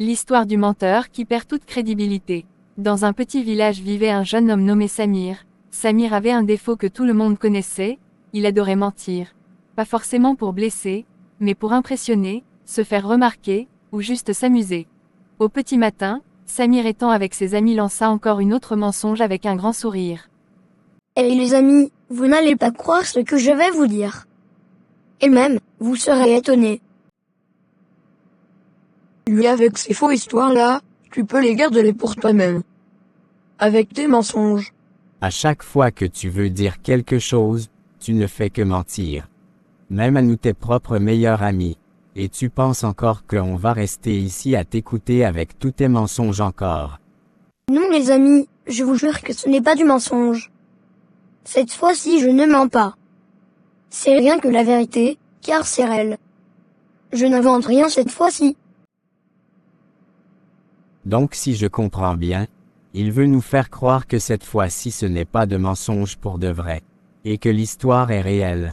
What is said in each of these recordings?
L'histoire du menteur qui perd toute crédibilité. Dans un petit village vivait un jeune homme nommé Samir. Samir avait un défaut que tout le monde connaissait, il adorait mentir. Pas forcément pour blesser, mais pour impressionner, se faire remarquer, ou juste s'amuser. Au petit matin, Samir étant avec ses amis lança encore une autre mensonge avec un grand sourire. Eh les amis, vous n'allez pas croire ce que je vais vous dire. Et même, vous serez étonnés. Lui avec ces faux histoires-là, tu peux les garder pour toi-même. Avec tes mensonges. À chaque fois que tu veux dire quelque chose, tu ne fais que mentir. Même à nous tes propres meilleurs amis. Et tu penses encore qu'on va rester ici à t'écouter avec tous tes mensonges encore. Non les amis, je vous jure que ce n'est pas du mensonge. Cette fois-ci je ne mens pas. C'est rien que la vérité, car c'est réel. Je n'invente rien cette fois-ci. Donc si je comprends bien, il veut nous faire croire que cette fois-ci ce n'est pas de mensonge pour de vrai, et que l'histoire est réelle.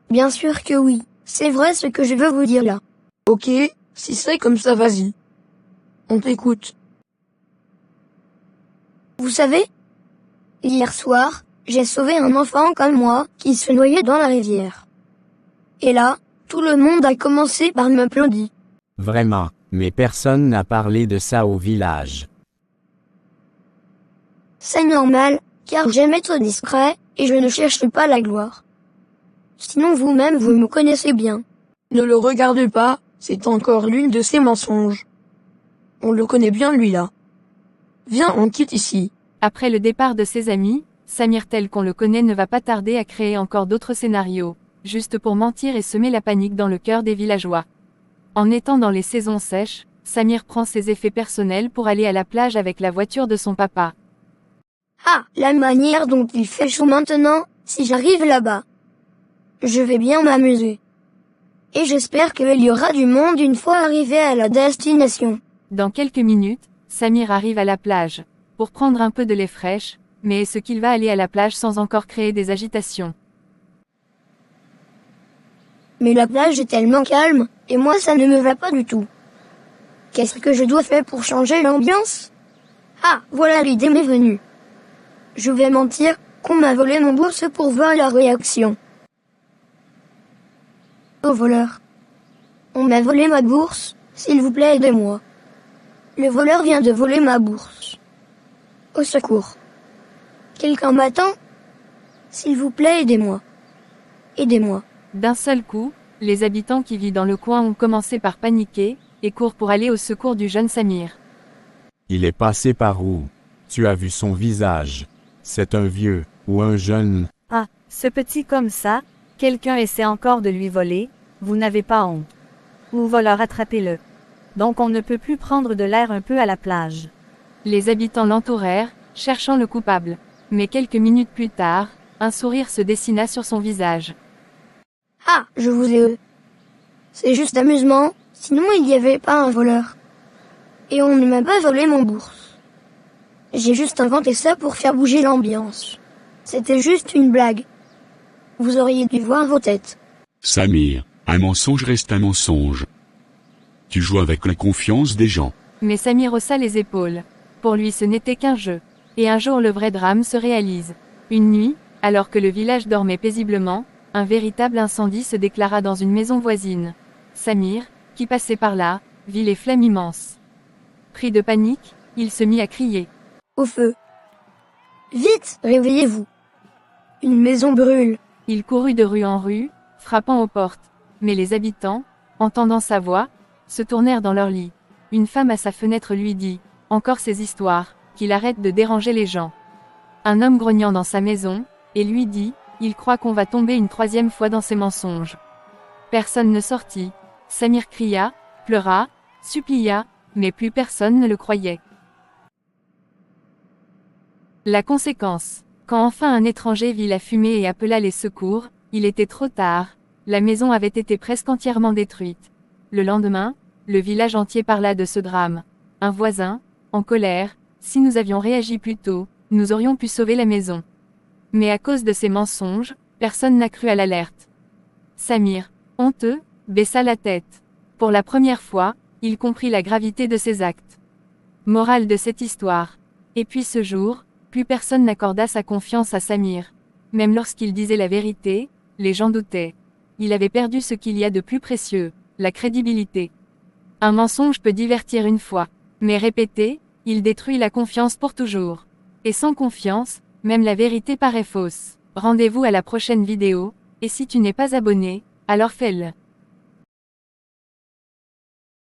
Bien sûr que oui, c'est vrai ce que je veux vous dire là. Ok, si c'est comme ça vas-y. On t'écoute. Vous savez, hier soir, j'ai sauvé un enfant comme moi qui se noyait dans la rivière. Et là, tout le monde a commencé par m'applaudir. Vraiment, mais personne n'a parlé de ça au village. C'est normal, car j'aime être discret, et je ne cherche pas la gloire. Sinon vous-même vous me connaissez bien. Ne le regarde pas, c'est encore l'une de ses mensonges. On le connaît bien lui là. Viens, on quitte ici. Après le départ de ses amis, Samir tel qu'on le connaît ne va pas tarder à créer encore d'autres scénarios, juste pour mentir et semer la panique dans le cœur des villageois. En étant dans les saisons sèches, Samir prend ses effets personnels pour aller à la plage avec la voiture de son papa. Ah, la manière dont il fait chaud maintenant, si j'arrive là-bas. Je vais bien m'amuser. Et j'espère qu'il y aura du monde une fois arrivé à la destination. Dans quelques minutes, Samir arrive à la plage, pour prendre un peu de lait fraîche, mais est-ce qu'il va aller à la plage sans encore créer des agitations? Mais la plage est tellement calme, et moi ça ne me va pas du tout. Qu'est-ce que je dois faire pour changer l'ambiance? Ah, voilà l'idée m'est venue. Je vais mentir qu'on m'a volé mon bourse pour voir la réaction. Au voleur. On m'a volé ma bourse, s'il vous plaît aidez-moi. Le voleur vient de voler ma bourse. Au secours. Quelqu'un m'attend? S'il vous plaît aidez-moi. Aidez-moi. D'un seul coup, les habitants qui vivent dans le coin ont commencé par paniquer, et courent pour aller au secours du jeune Samir. Il est passé par où? Tu as vu son visage. C'est un vieux, ou un jeune. Ah, ce petit comme ça, quelqu'un essaie encore de lui voler, vous n'avez pas honte. Ou voleur attrapez-le. Donc on ne peut plus prendre de l'air un peu à la plage. Les habitants l'entourèrent, cherchant le coupable. Mais quelques minutes plus tard, un sourire se dessina sur son visage. Ah, je vous ai eu. C'est juste amusement, sinon il n'y avait pas un voleur. Et on ne m'a pas volé mon bourse. J'ai juste inventé ça pour faire bouger l'ambiance. C'était juste une blague. Vous auriez dû voir vos têtes. Samir, un mensonge reste un mensonge. Tu joues avec la confiance des gens. Mais Samir haussa les épaules. Pour lui ce n'était qu'un jeu. Et un jour le vrai drame se réalise. Une nuit, alors que le village dormait paisiblement, un véritable incendie se déclara dans une maison voisine. Samir, qui passait par là, vit les flammes immenses. Pris de panique, il se mit à crier. Au feu. Vite, réveillez-vous. Une maison brûle. Il courut de rue en rue, frappant aux portes. Mais les habitants, entendant sa voix, se tournèrent dans leur lit. Une femme à sa fenêtre lui dit, encore ces histoires, qu'il arrête de déranger les gens. Un homme grognant dans sa maison, et lui dit, il croit qu'on va tomber une troisième fois dans ses mensonges. Personne ne sortit. Samir cria, pleura, supplia, mais plus personne ne le croyait. La conséquence. Quand enfin un étranger vit la fumée et appela les secours, il était trop tard, la maison avait été presque entièrement détruite. Le lendemain, le village entier parla de ce drame. Un voisin, en colère, si nous avions réagi plus tôt, nous aurions pu sauver la maison. Mais à cause de ces mensonges, personne n'a cru à l'alerte. Samir, honteux, baissa la tête. Pour la première fois, il comprit la gravité de ses actes. Morale de cette histoire. Et puis ce jour, plus personne n'accorda sa confiance à Samir. Même lorsqu'il disait la vérité, les gens doutaient. Il avait perdu ce qu'il y a de plus précieux, la crédibilité. Un mensonge peut divertir une fois, mais répété, il détruit la confiance pour toujours. Et sans confiance, même la vérité paraît fausse. Rendez-vous à la prochaine vidéo, et si tu n'es pas abonné, alors fais-le.